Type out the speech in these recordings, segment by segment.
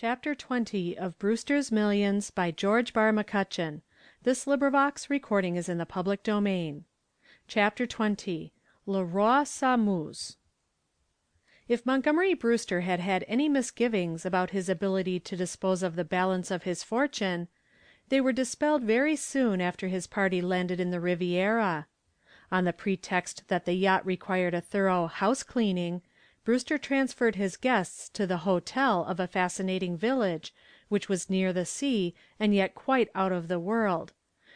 Chapter 20 of Brewster's Millions by George Barr McCutcheon. Recording is in the public domain. Chapter 20 Le Roi s'amuse. If Montgomery Brewster had had any misgivings about his ability to dispose of the balance of his fortune, they were dispelled very soon after his party landed in the Riviera. On the pretext that the yacht required a thorough house cleaning, Brewster transferred his guests to the hotel of a fascinating village, which was near the sea and yet quite out of the world.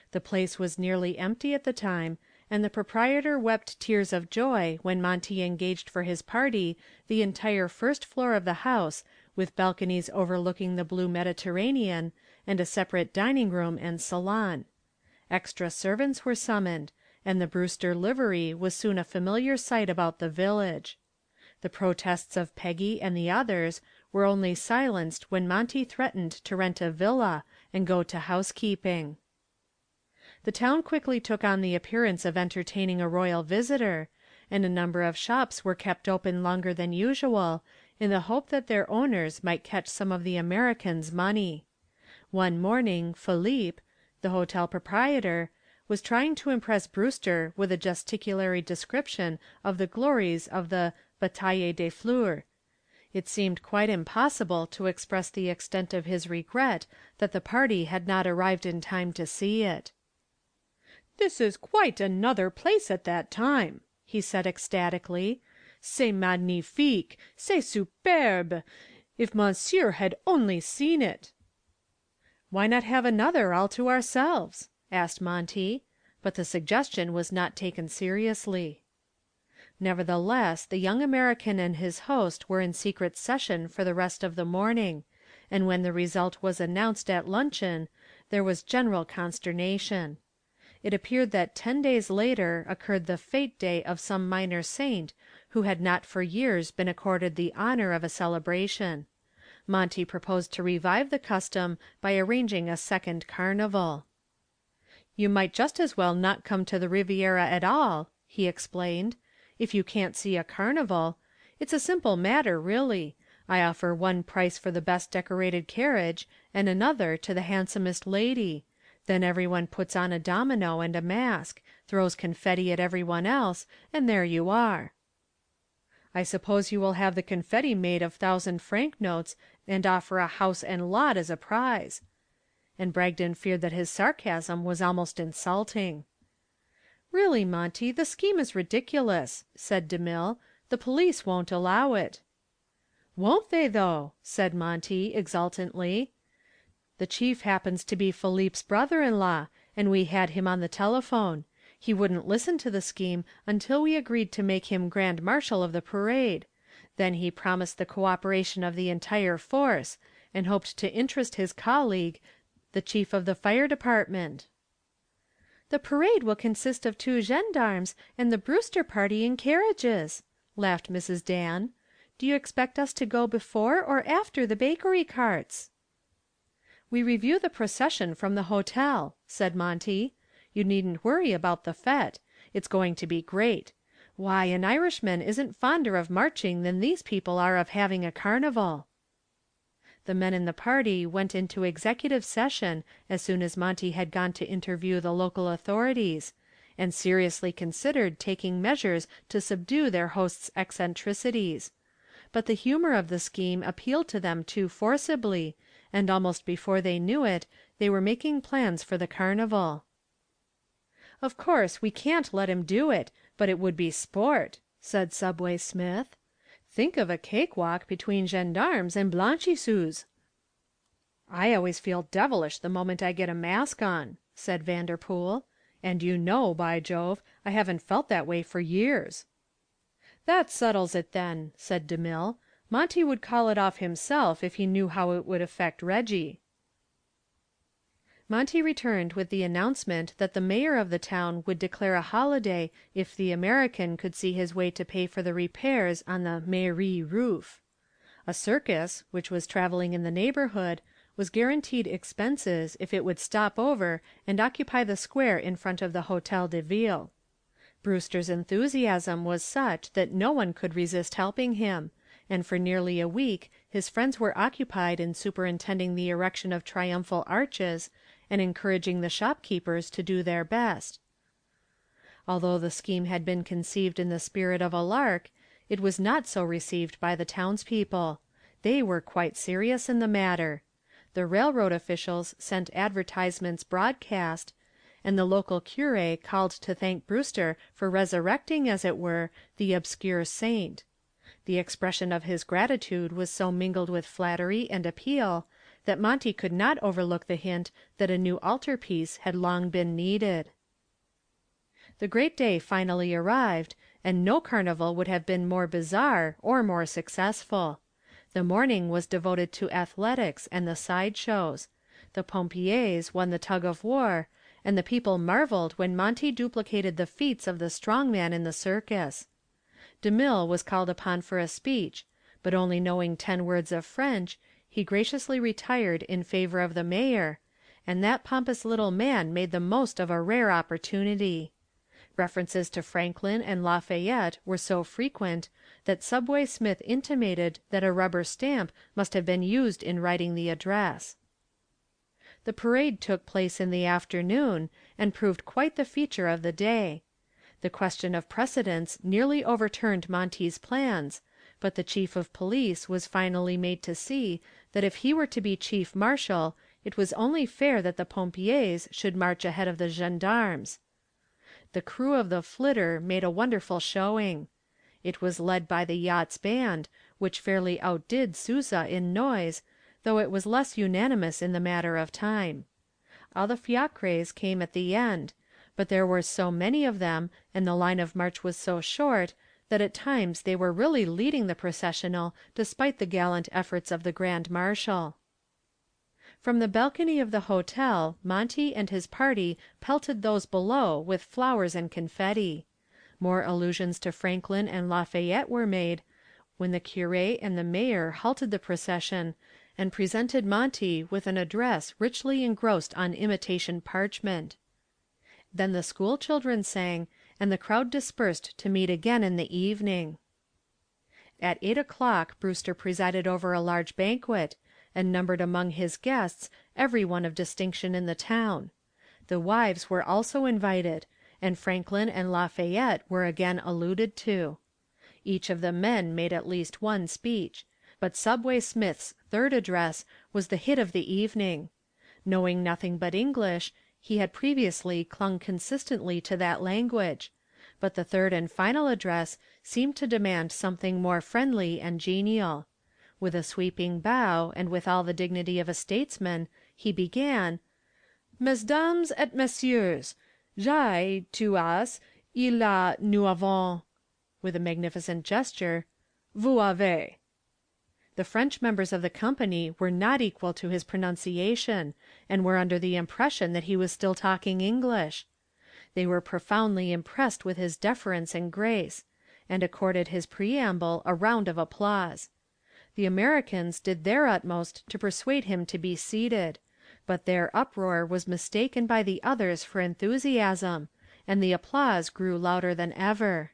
The place was nearly empty at the time, and the proprietor wept tears of joy when Monty engaged for his party the entire first floor of the house, with balconies overlooking the blue Mediterranean, and a separate dining room and salon. Extra servants were summoned, and the Brewster livery was soon a familiar sight about the village. The protests of Peggy and the others were only silenced when Monty threatened to rent a villa and go to housekeeping. The town quickly took on the appearance of entertaining a royal visitor, and a number of shops were kept open longer than usual, in the hope that their owners might catch some of the American's money. One morning Philippe, the hotel proprietor, was trying to impress Brewster with a gesticulatory description of the glories of the Bataille des Fleurs. It seemed quite impossible to express the extent of his regret that the party had not arrived in time to see it. "This is quite another place at that time," he said ecstatically. "C'est magnifique! C'est superbe! If monsieur had only seen it!" "Why not have another all to ourselves?" asked Monty, but the suggestion was not taken seriously. Nevertheless, the young American and his host were in secret session for the rest of the morning, and when the result was announced at luncheon, there was general consternation. It appeared that 10 days later occurred the fête day of some minor saint who had not for years been accorded the honor of a celebration. Monty proposed to revive the custom by arranging a second carnival. "You might just as well not come to the Riviera at all," he explained, "if you can't see a carnival. It's a simple matter, really. I offer one price for the best decorated carriage and another to the handsomest lady. Then everyone puts on a domino and a mask, throws confetti at everyone else, and there you are." "I suppose you will have the confetti made of 1,000-franc notes and offer a house and lot as a prize." And Bragdon feared that his sarcasm was almost insulting. "Really, Monty, the scheme is ridiculous," said DeMille. "The police won't allow it." "Won't they, though?" said Monty, exultantly. "The chief happens to be Philippe's brother-in-law, and we had him on the telephone. He wouldn't listen to the scheme until we agreed to make him grand marshal of the parade. Then he promised the cooperation of the entire force, and hoped to interest his colleague, the chief of the fire department." "The parade will consist of 2 gendarmes and the Brewster party in carriages," laughed Mrs. Dan. "Do you expect us to go before or after the bakery carts?" "We review the procession from the hotel," said Monty. "You needn't worry about the fête. It's going to be great. Why, an Irishman isn't fonder of marching than these people are of having a carnival." The men in the party went into executive session as soon as Monty had gone to interview the local authorities, and seriously considered taking measures to subdue their host's eccentricities. But the humor of the scheme appealed to them too forcibly, and almost before they knew it, they were making plans for the carnival. "Of course, we can't let him do it, but it would be sport," said Subway Smith. "Think of a cakewalk between gendarmes and blanchiseuses." "I always feel devilish the moment I get a mask on," said Vanderpool. "And you know, by Jove, I haven't felt that way for years." "That settles it then," said DeMille. "Monty would call it off himself if he knew how it would affect Reggie." Monty returned with the announcement that the mayor of the town would declare a holiday if the American could see his way to pay for the repairs on the mairie roof. A circus, which was traveling in the neighborhood, was guaranteed expenses if it would stop over and occupy the square in front of the Hotel de Ville. Brewster's enthusiasm was such that no one could resist helping him, and for nearly a week his friends were occupied in superintending the erection of triumphal arches and encouraging the shopkeepers to do their best. Although the scheme had been conceived in the spirit of a lark, it was not so received by the townspeople. They were quite serious in the matter. The railroad officials sent advertisements broadcast, and the local curé called to thank Brewster for resurrecting, as it were, the obscure saint. The expression of his gratitude was so mingled with flattery and appeal that Monty could not overlook the hint that a new altarpiece had long been needed. The great day finally arrived, and no carnival would have been more bizarre or more successful. The morning was devoted to athletics and the side shows. The pompiers won the tug of war, and the people marveled when Monty duplicated the feats of the strong man in the circus. DeMille was called upon for a speech, but only knowing 10 words of French, he graciously retired in favor of the mayor, and that pompous little man made the most of a rare opportunity. References to Franklin and Lafayette were so frequent that Subway Smith intimated that a rubber stamp must have been used in writing the address. The parade took place in the afternoon, and proved quite the feature of the day. The question of precedence nearly overturned Monty's plans, but the chief of police was finally made to see that if he were to be chief marshal it was only fair that the pompiers should march ahead of the gendarmes. The crew of the Flitter made a wonderful showing. It was led by the yacht's band, which fairly outdid Sousa in noise, though it was less unanimous in the matter of time. All the fiacres came at the end, but there were so many of them, and the line of march was so short, that at times they were really leading the processional despite the gallant efforts of the Grand Marshal. From the balcony of the hotel, Monty and his party pelted those below with flowers and confetti. More allusions to Franklin and Lafayette were made, when the curé and the mayor halted the procession and presented Monty with an address richly engrossed on imitation parchment. Then the school children sang, and the crowd dispersed to meet again in the evening. At 8 o'clock Brewster presided over a large banquet, and numbered among his guests every one of distinction in the town. The wives were also invited, and Franklin and Lafayette were again alluded to. Each of the men made at least one speech, but Subway Smith's third address was the hit of the evening. Knowing nothing but English, he had previously clung consistently to that language, but the third and final address seemed to demand something more friendly and genial. With a sweeping bow, and with all the dignity of a statesman, he began, "Mesdames et messieurs, j'ai, tu as, il a, nous avons," with a magnificent gesture, "vous avez." The French members of the company were not equal to his pronunciation, and were under the impression that he was still talking English. They were profoundly impressed with his deference and grace, and accorded his preamble a round of applause. The Americans did their utmost to persuade him to be seated, but their uproar was mistaken by the others for enthusiasm, and the applause grew louder than ever.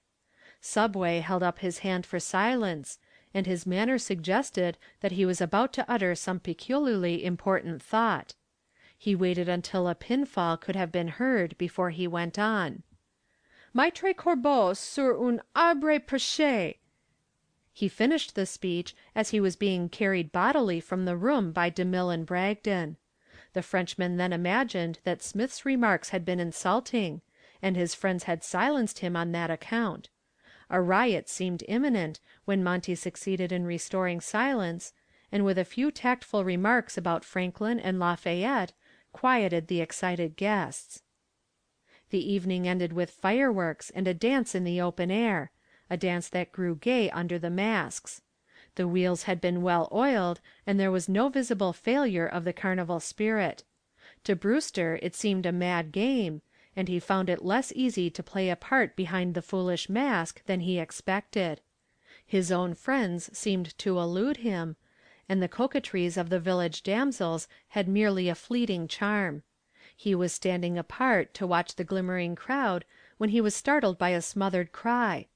Subway held up his hand for silence, and his manner suggested that he was about to utter some peculiarly important thought. He waited until a pin-fall could have been heard before he went on. "Maitre Corbeau sur un arbre perché." He finished the speech as he was being carried bodily from the room by DeMille and Bragdon. The Frenchman then imagined that Smith's remarks had been insulting, and his friends had silenced him on that account. A riot seemed imminent when Monty succeeded in restoring silence, and with a few tactful remarks about Franklin and Lafayette, quieted the excited guests. The evening ended with fireworks and a dance in the open air, a dance that grew gay under the masks. The wheels had been well oiled, and there was no visible failure of the carnival spirit. To Brewster it seemed a mad game, and he found it less easy to play a part behind the foolish mask than he expected. His own friends seemed to elude him, and the coquetries of the village damsels had merely a fleeting charm. He was standing apart to watch the glimmering crowd when he was startled by a smothered cry.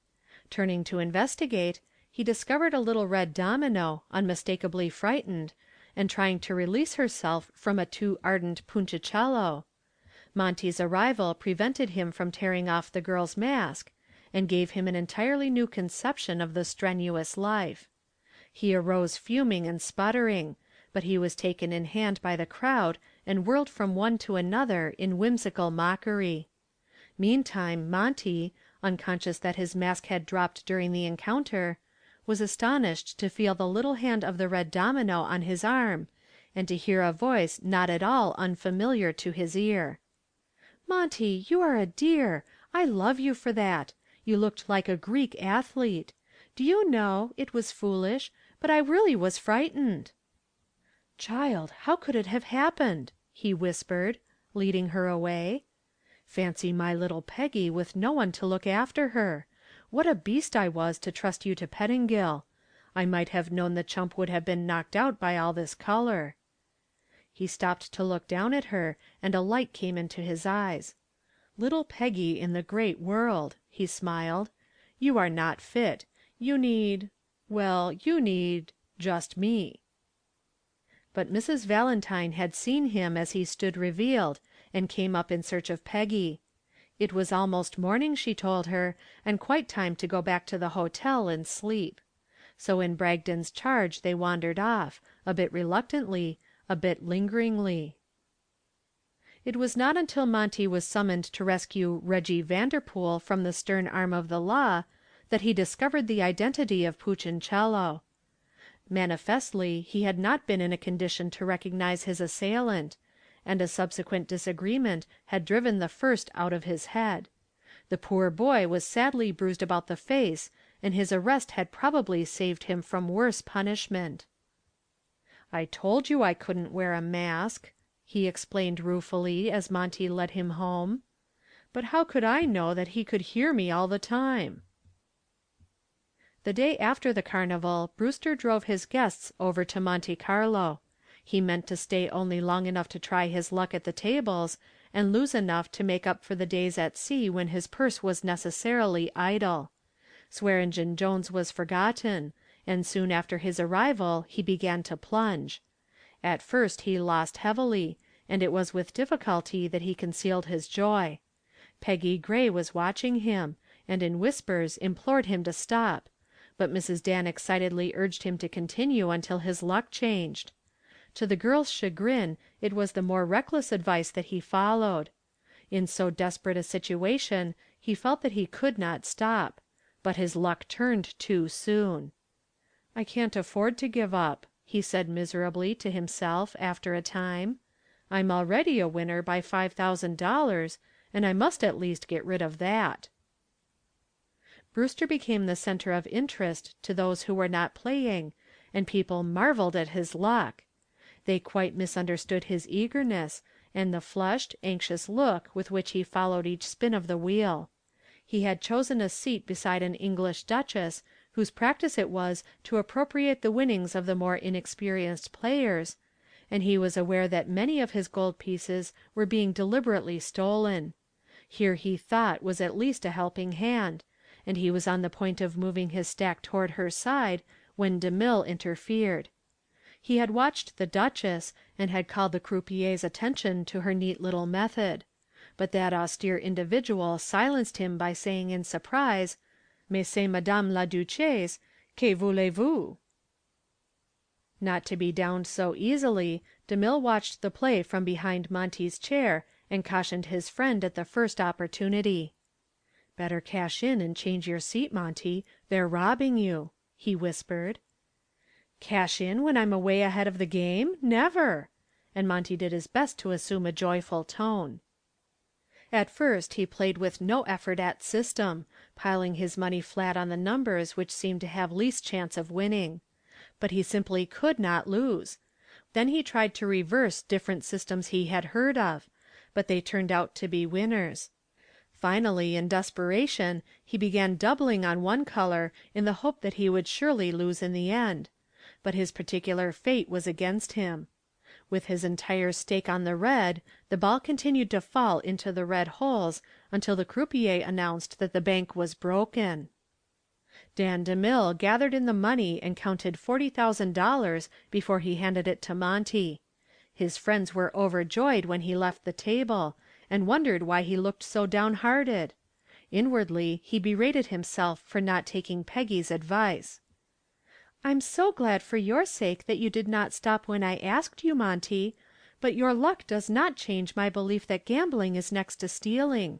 Turning to investigate, he discovered a little red domino, unmistakably frightened, and trying to release herself from a too ardent Punchinello. Monty's arrival prevented him from tearing off the girl's mask, and gave him an entirely new conception of the strenuous life. He arose fuming and sputtering, but he was taken in hand by the crowd and whirled from one to another in whimsical mockery. Meantime Monty, unconscious that his mask had dropped during the encounter, was astonished to feel the little hand of the red domino on his arm, and to hear a voice not at all unfamiliar to his ear. "Monty, you are a dear. I love you for that. You looked like a Greek athlete. Do you know, it was foolish, but I really was frightened." "Child, how could it have happened?" he whispered, leading her away. "Fancy my little Peggy with no one to look after her. What a beast I was to trust you to Pettingill. I might have known the chump would have been knocked out by all this color." He stopped to look down at her, and a light came into his eyes. "Little Peggy in the great world," he smiled. "You are not fit. You need just me." But Mrs. Valentine had seen him as he stood revealed, and came up in search of Peggy. It was almost morning, she told her, and quite time to go back to the hotel and sleep. So in Bragdon's charge they wandered off, a bit reluctantly, a bit lingeringly. It was not until Monty was summoned to rescue Reggie Vanderpool from the stern arm of the law that he discovered the identity of Punchinello. Manifestly he had not been in a condition to recognize his assailant, and a subsequent disagreement had driven the first out of his head. The poor boy was sadly bruised about the face, and his arrest had probably saved him from worse punishment. "I told you I couldn't wear a mask," he explained ruefully as Monty led him home. "But how could I know that he could hear me all the time?" The day after the carnival, Brewster drove his guests over to Monte Carlo. He meant to stay only long enough to try his luck at the tables, and lose enough to make up for the days at sea when his purse was necessarily idle. Swearengen Jones was forgotten, and soon after his arrival he began to plunge. At first he lost heavily, and it was with difficulty that he concealed his joy. Peggy Gray was watching him, and in whispers implored him to stop, but Mrs. Dan excitedly urged him to continue until his luck changed. To the girl's chagrin, it was the more reckless advice that he followed. In so desperate a situation, he felt that he could not stop, but his luck turned too soon. "I can't afford to give up," he said miserably to himself after a time. "I'm already a winner by $5,000, and I must at least get rid of that." Brewster became the center of interest to those who were not playing, and people marveled at his luck. They quite misunderstood his eagerness, and the flushed, anxious look with which he followed each spin of the wheel. He had chosen a seat beside an English duchess, whose practice it was to appropriate the winnings of the more inexperienced players, and he was aware that many of his gold pieces were being deliberately stolen. Here he thought was at least a helping hand, and he was on the point of moving his stack toward her side when DeMille interfered. He had watched the Duchess, and had called the croupier's attention to her neat little method. But that austere individual silenced him by saying in surprise, "Mais c'est Madame la Duchesse, que voulez-vous?" Not to be downed so easily, DeMille watched the play from behind Monty's chair and cautioned his friend at the first opportunity. "Better cash in and change your seat, Monty. They're robbing you," he whispered. "Cash in when I'm away ahead of the game? Never!" And Monty did his best to assume a joyful tone. At first he played with no effort at system, piling his money flat on the numbers which seemed to have least chance of winning. But he simply could not lose. Then he tried to reverse different systems he had heard of, but they turned out to be winners. Finally, in desperation, he began doubling on one color in the hope that he would surely lose in the end. But his particular fate was against him. With his entire stake on the red, the ball continued to fall into the red holes until the croupier announced that the bank was broken. Dan DeMille gathered in the money and counted $40,000 before he handed it to Monty. His friends were overjoyed when he left the table, and wondered why he looked so downhearted. Inwardly he berated himself for not taking Peggy's advice. "I'm so glad for your sake that you did not stop when I asked you, Monty, but your luck does not change my belief that gambling is next to stealing,"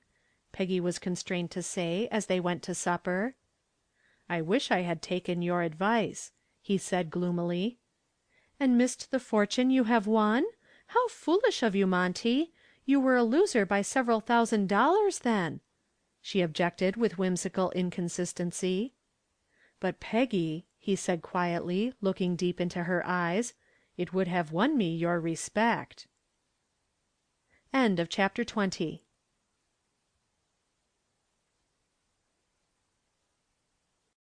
Peggy was constrained to say as they went to supper. "I wish I had taken your advice," he said gloomily. "And missed the fortune you have won? How foolish of you, Monty. You were a loser by several $1,000s then," she objected with whimsical inconsistency. "But Peggy," he said quietly, looking deep into her eyes, "it would have won me your respect." End of chapter 20.